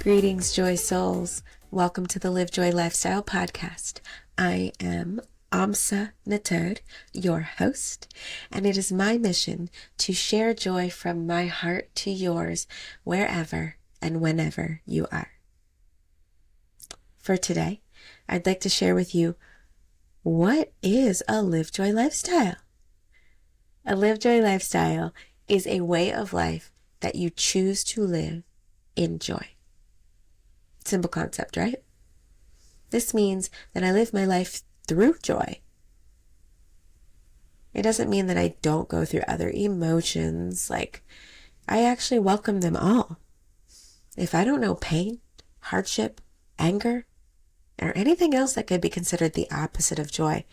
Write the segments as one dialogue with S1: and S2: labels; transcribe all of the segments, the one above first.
S1: Greetings, Joy Souls. Welcome to the liveJOY Lifestyle Podcast. I am amsa-t.neter, your host, and it is my mission to share joy from my heart to yours wherever and whenever you are. For today, I'd like to share with you, what is a liveJOY lifestyle? A liveJOY lifestyle is a way of life that you choose to live in joy. Simple concept, right? This means that I live my life through joy. It doesn't mean that I don't go through other emotions. I actually welcome them all. If I don't know pain, hardship, anger, or anything else that could be considered the opposite of joy,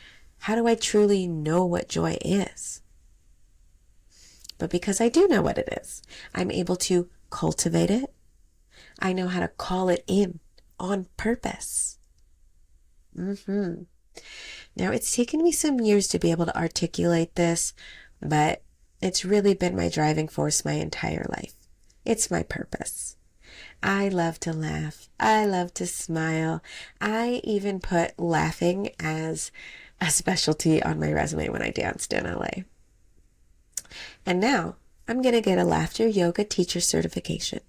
S1: how do I truly know what joy is? But because I do know what it is, I'm able to cultivate it. I know how to call it in on purpose. Now, it's taken me some years to be able to articulate this, but it's really been my driving force my entire life. It's my purpose. I love to laugh. I love to smile. I even put laughing as a specialty on my resume when I danced in LA. And now I'm going to get a laughter yoga teacher certification.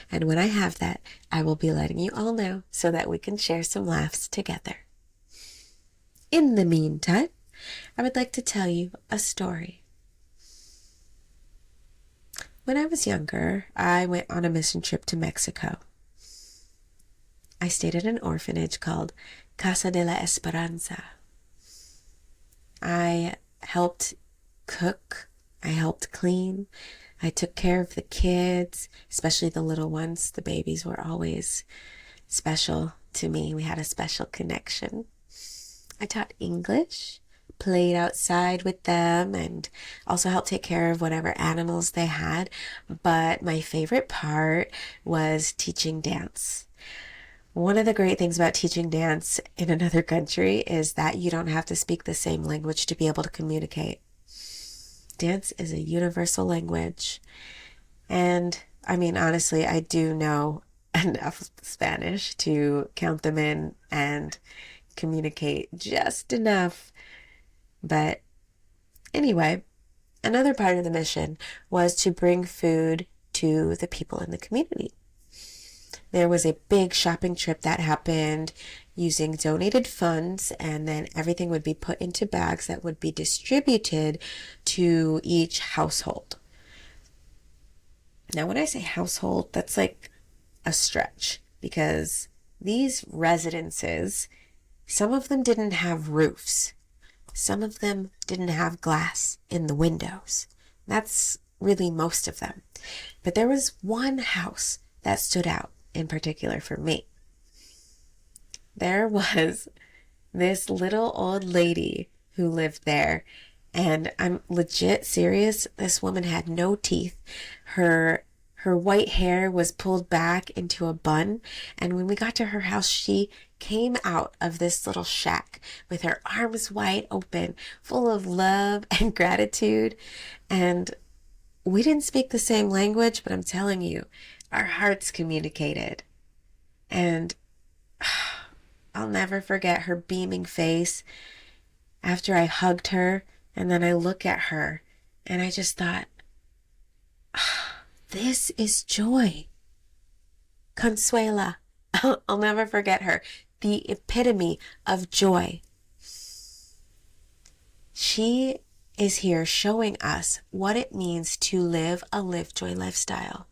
S1: And when I have that, I will be letting you all know so that we can share some laughs together. In the meantime, I would like to tell you a story. When I was younger, I went on a mission trip to Mexico. I stayed at an orphanage called Casa de la Esperanza. I helped cook. I helped clean. I took care of the kids, especially the little ones. The babies were always special to me. We had a special connection. I taught English, played outside with them, and also helped take care of whatever animals they had. But my favorite part was teaching dance. One of the great things about teaching dance in another country is that you don't have to speak the same language to be able to communicate. Dance is a universal language. And honestly, I do know enough Spanish to count them in and communicate just enough. But anyway, another part of the mission was to bring food to the people in the community. There was a big shopping trip that happened using donated funds, and then everything would be put into bags that would be distributed to each household. Now, when I say household, that's like a stretch, because these residences, some of them didn't have roofs. Some of them didn't have glass in the windows. That's really most of them. But there was one house that stood out in particular for me. There was this little old lady who lived there, and I'm legit serious. This woman had no teeth. Her white hair was pulled back into a bun, and when we got to her house, she came out of this little shack with her arms wide open, full of love and gratitude. And we didn't speak the same language, but I'm telling you, our hearts communicated. And I'll never forget her beaming face after I hugged her, and then I look at her and I just thought, this is joy. Consuela. I'll never forget her. The epitome of joy. She is here showing us what it means to live a liveJOY lifestyle.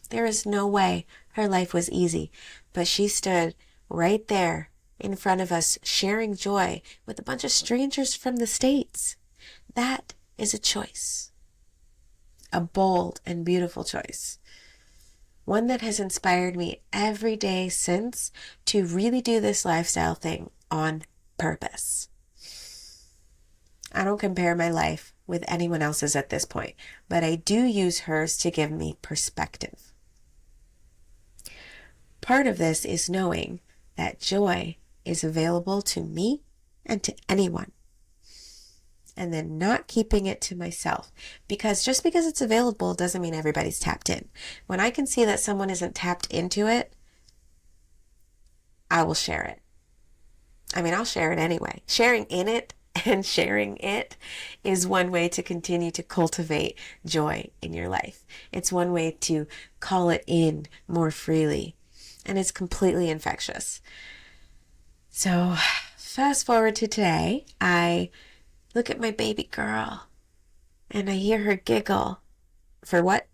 S1: There is no way her life was easy, but she stood right there in front of us sharing joy with a bunch of strangers from the States. That is a choice. A bold and beautiful choice. One that has inspired me every day since to really do this lifestyle thing on purpose. I don't compare my life with anyone else's at this point, but I do use hers to give me perspective. Part of this is knowing that joy is available to me and to anyone. and then not keeping it to myself. Because just because it's available doesn't mean everybody's tapped in. When I can see that someone isn't tapped into it, I will share it. I mean, I'll share it anyway. Sharing in it and sharing it is one way to continue to cultivate joy in your life. It's one way to call it in more freely, and it's completely infectious. So fast forward to today, I look at my baby girl and I hear her giggle. For what?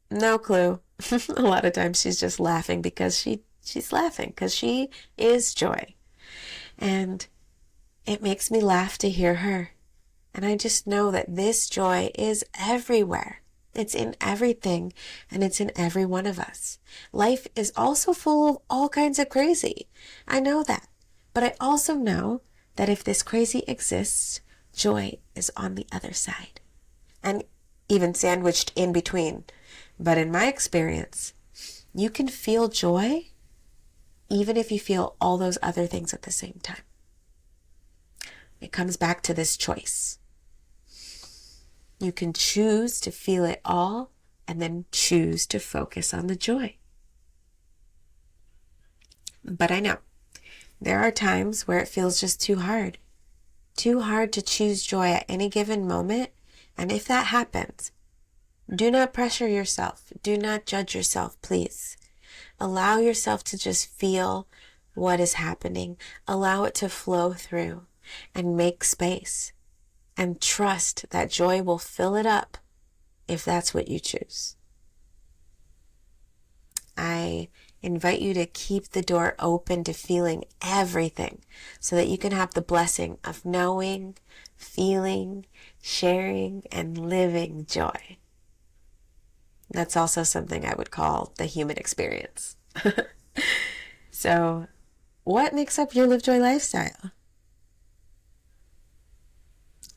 S1: No clue. A lot of times she's just laughing because she's laughing because she is joy. And it makes me laugh to hear her. And I just know that this joy is everywhere. It's in everything, and it's in every one of us. Life is also full of all kinds of crazy. I know that. But I also know that if this crazy exists, joy is on the other side. And even sandwiched in between. But in my experience, you can feel joy even if you feel all those other things at the same time. It comes back to this choice. You can choose to feel it all and then choose to focus on the joy. But I know there are times where it feels just too hard to choose joy at any given moment. And if that happens, do not pressure yourself. Do not judge yourself, please. Allow yourself to just feel what is happening. Allow it to flow through and make space. And trust that joy will fill it up if that's what you choose. I invite you to keep the door open to feeling everything so that you can have the blessing of knowing, feeling, sharing, and living joy. That's also something I would call the human experience. So, what makes up your liveJOY lifestyle?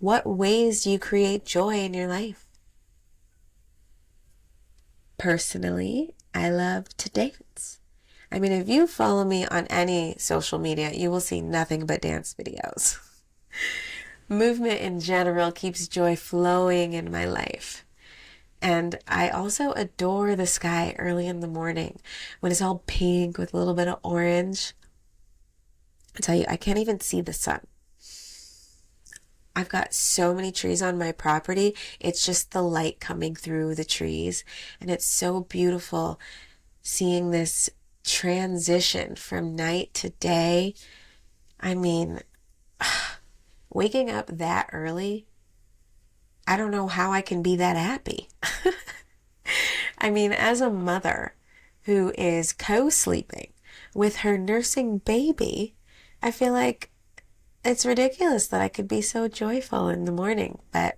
S1: What ways do you create joy in your life? Personally, I love to dance. I mean, if you follow me on any social media, you will see nothing but dance videos. Movement in general keeps joy flowing in my life. And I also adore the sky early in the morning when it's all pink with a little bit of orange. I tell you, I can't even see the sun. I've got so many trees on my property. It's just the light coming through the trees. And it's so beautiful seeing this transition from night to day. I mean, waking up that early, I don't know how I can be that happy. I mean, as a mother who is co-sleeping with her nursing baby, I feel like it's ridiculous that I could be so joyful in the morning, but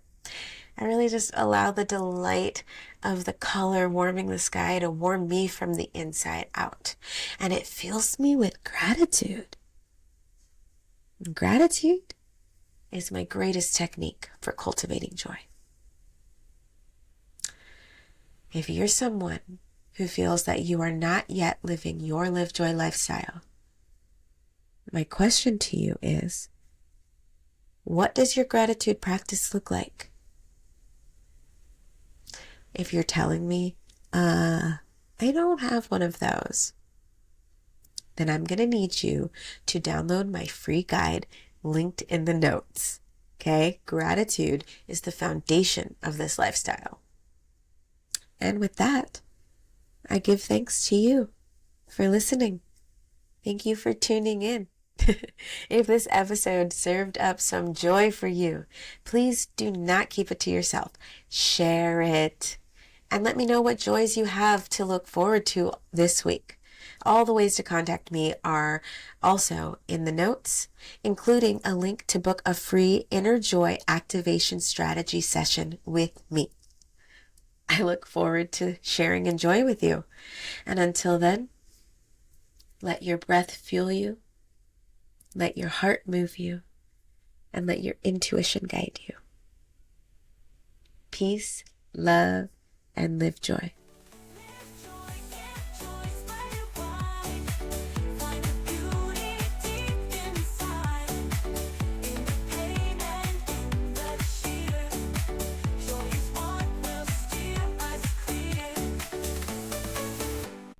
S1: I really just allow the delight of the color warming the sky to warm me from the inside out. And it fills me with gratitude. Gratitude is my greatest technique for cultivating joy. If you're someone who feels that you are not yet living your liveJOY lifestyle, my question to you is, what does your gratitude practice look like? If you're telling me, I don't have one of those, then I'm going to need you to download my free guide linked in the notes. Okay? Gratitude is the foundation of this lifestyle. And with that, I give thanks to you for listening. Thank you for tuning in. If this episode served up some joy for you, please do not keep it to yourself. Share it. And let me know what joys you have to look forward to this week. All the ways to contact me are also in the notes, including a link to book a free innerJOY activation strategy session with me. I look forward to sharing and joy with you. And until then, let your breath fuel you, let your heart move you, and let your intuition guide you. Peace, love, and liveJOY.